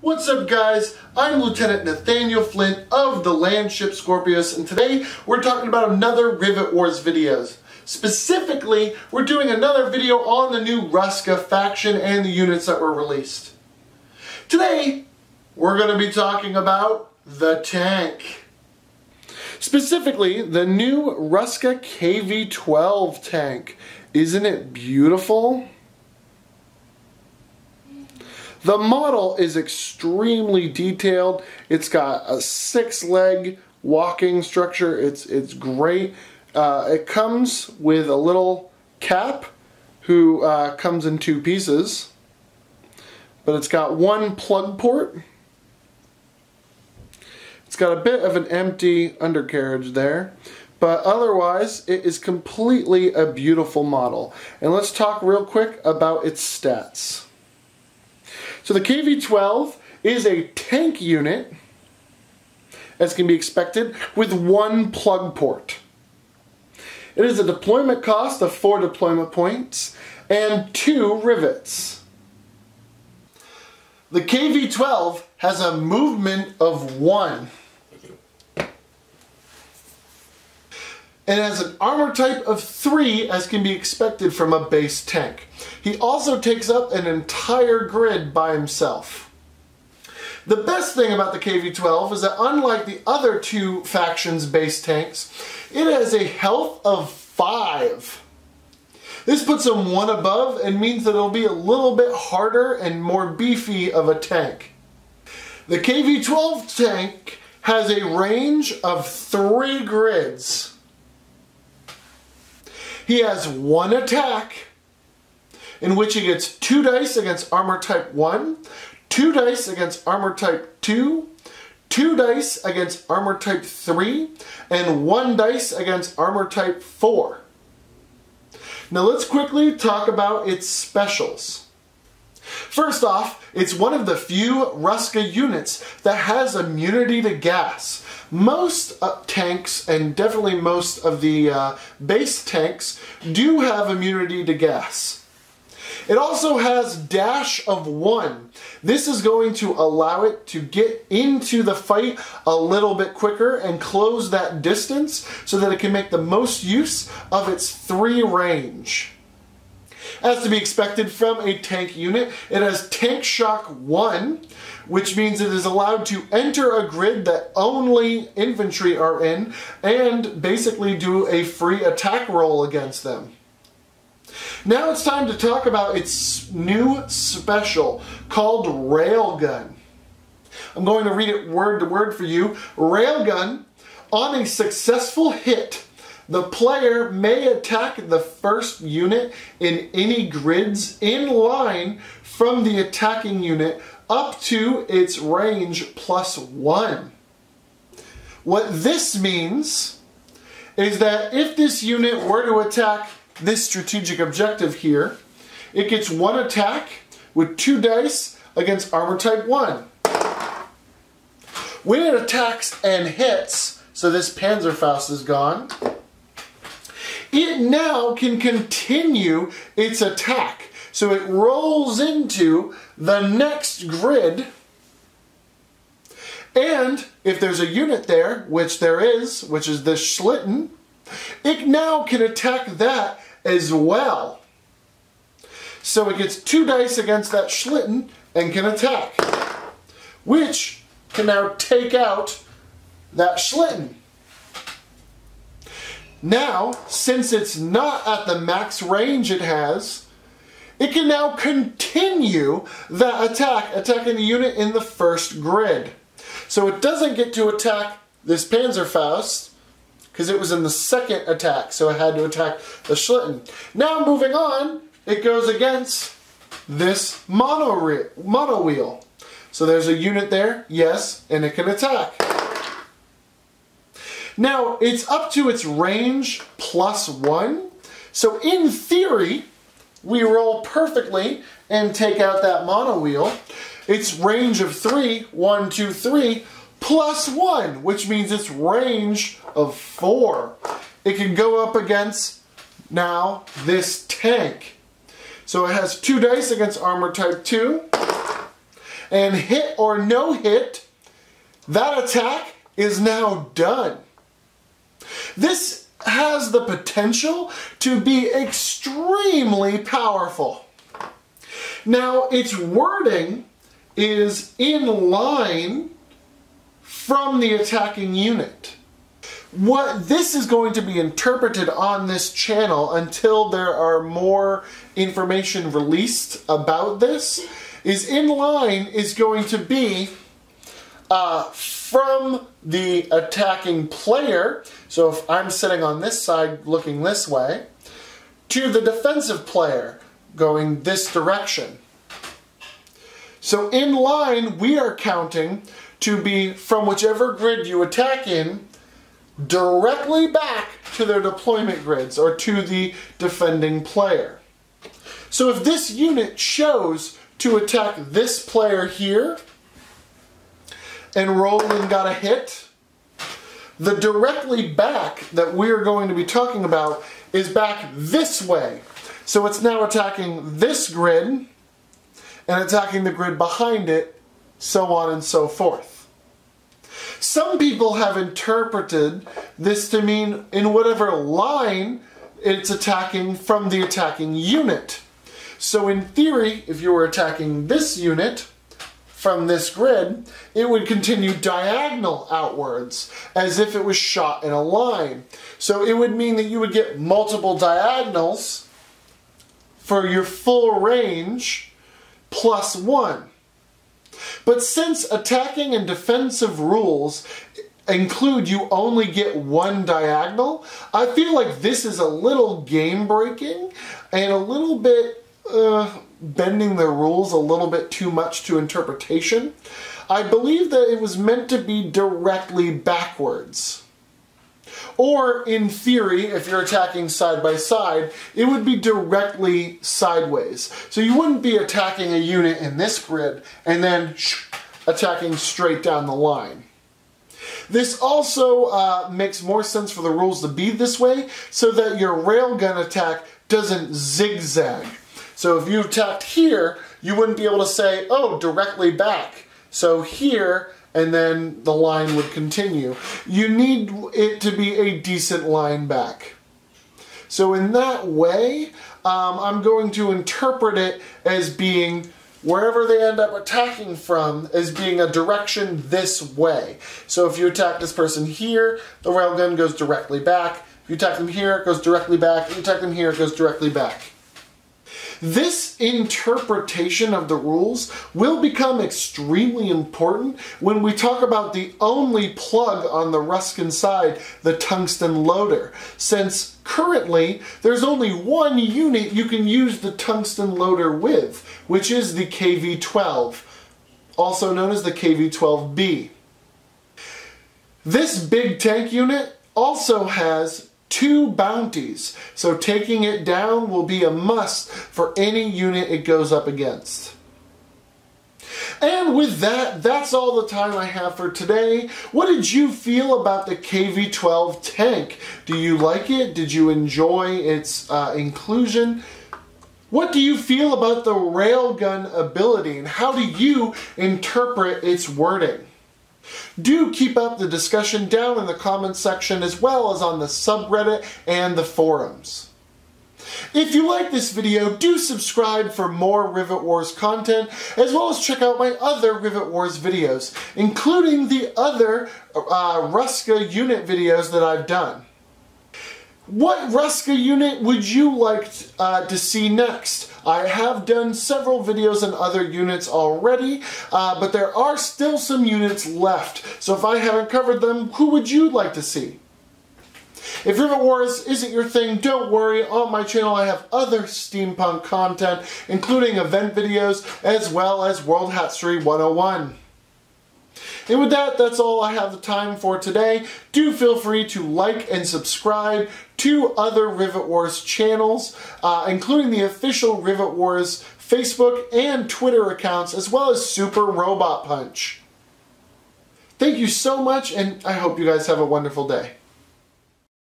What's up, guys? I'm Lieutenant Nathaniel Flint of the Landship Scorpios, and today we're talking about another Rivet Wars videos. Specifically, we're doing another video on the new Ruska faction and the units that were released. Today, we're going to be talking about the tank. Specifically, the new Ruska KV-12 tank. Isn't it beautiful? The model is extremely detailed. It's got a 6-leg walking structure. It's great. It comes with a little cap who comes in 2 pieces. But it's got 1 plug port. It's got a bit of an empty undercarriage there. But otherwise, it is completely a beautiful model. And let's talk real quick about its stats. So the KV-12 is a tank unit, as can be expected, with 1 plug port. It is a deployment cost of 4 deployment points and 2 rivets. The KV-12 has a movement of 1. And has an armor type of 3, as can be expected from a base tank. He also takes up an entire grid by himself. The best thing about the KV-12 is that unlike the other 2 factions' base tanks, it has a health of 5. This puts him 1 above and means that it'll be a little bit harder and more beefy of a tank. The KV-12 tank has a range of 3 grids. He has 1 attack, in which he gets 2 dice against armor type 1, 2 dice against armor type 2, 2 dice against armor type 3, and 1 dice against armor type 4. Now let's quickly talk about its specials. First off, it's one of the few Ruska units that has immunity to gas. Most tanks, and definitely most of the base tanks, do have immunity to gas. It also has dash of 1. This is going to allow it to get into the fight a little bit quicker and close that distance so that it can make the most use of its 3 range. As to be expected from a tank unit, it has Tank Shock 1, which means it is allowed to enter a grid that only infantry are in and basically do a free attack roll against them. Now it's time to talk about its new special called Railgun. I'm going to read it word to word for you. Railgun, on a successful hit, the player may attack the first unit in any grids in line from the attacking unit up to its range +1. What this means is that if this unit were to attack this strategic objective here, it gets 1 attack with 2 dice against armor type 1. When it attacks and hits, so this Panzerfaust is gone, it now can continue its attack. So it rolls into the next grid, and if there's a unit there, which there is, which is this Schlitten, it now can attack that as well. So it gets 2 dice against that Schlitten and can attack, which can now take out that Schlitten. Now, since it's not at the max range it has, it can now continue that attack, attacking the unit in the first grid. So it doesn't get to attack this Panzerfaust, because it was in the second attack, so it had to attack the Schlitten. Now moving on, it goes against this mono wheel. So there's a unit there, yes, and it can attack. Now, it's up to its range +1, so in theory, we roll perfectly and take out that mono wheel. Its range of 3, 1, 2, 3, +1, which means its range of 4. It can go up against, now, this tank. So it has 2 dice against armor type 2, and hit or no hit, that attack is now done. This has the potential to be extremely powerful. Now, its wording is in line from the attacking unit. What this is going to be interpreted on this channel until there are more information released about this is in line is going to be from the attacking player, so if I'm sitting on this side looking this way, to the defensive player going this direction. So in line we are counting to be from whichever grid you attack in directly back to their deployment grids or to the defending player. So if this unit chose to attack this player here and Roland got a hit, the directly back that we're going to be talking about is back this way. So it's now attacking this grid and attacking the grid behind it, so on and so forth. Some people have interpreted this to mean in whatever line it's attacking from the attacking unit. So in theory, if you were attacking this unit from this grid, it would continue diagonal outwards as if it was shot in a line. So it would mean that you would get multiple diagonals for your full range +1. But since attacking and defensive rules include you only get one diagonal, I feel like this is a little game breaking and a little bit bending the rules a little bit too much to interpretation. I believe that it was meant to be directly backwards. Or, in theory, if you're attacking side by side, it would be directly sideways. So you wouldn't be attacking a unit in this grid and then attacking straight down the line. This also makes more sense for the rules to be this way so that your railgun attack doesn't zigzag. So if you attacked here, you wouldn't be able to say, oh, directly back. So here, and then the line would continue. You need it to be a decent line back. So in that way, I'm going to interpret it as being wherever they end up attacking from as being a direction this way. So if you attack this person here, the railgun goes directly back. If you attack them here, it goes directly back. If you attack them here, it goes directly back. This interpretation of the rules will become extremely important when we talk about the only plug on the Ruskan side, the Tungsten Loader, since currently there's only one unit you can use the Tungsten Loader with, which is the KV-12, also known as the KV-12B. This big tank unit also has 2 bounties, so taking it down will be a must for any unit it goes up against. And with that, that's all the time I have for today. What did you feel about the KV-12 tank? Do you like it? Did you enjoy its inclusion? What do you feel about the railgun ability, and how do you interpret its wording? Do keep up the discussion down in the comments section as well as on the subreddit and the forums. If you like this video, do subscribe for more Rivet Wars content, as well as check out my other Rivet Wars videos, including the other Ruska unit videos that I've done. What Ruska unit would you like to see next? I have done several videos on other units already, but there are still some units left. So if I haven't covered them, who would you like to see? If Rivet Wars isn't your thing, don't worry. On my channel I have other steampunk content, including event videos, as well as World Hatchery 101. And with that, that's all I have the time for today. Do feel free to like and subscribe to other Rivet Wars channels, including the official Rivet Wars Facebook and Twitter accounts, as well as Super Robot Punch. Thank you so much, and I hope you guys have a wonderful day.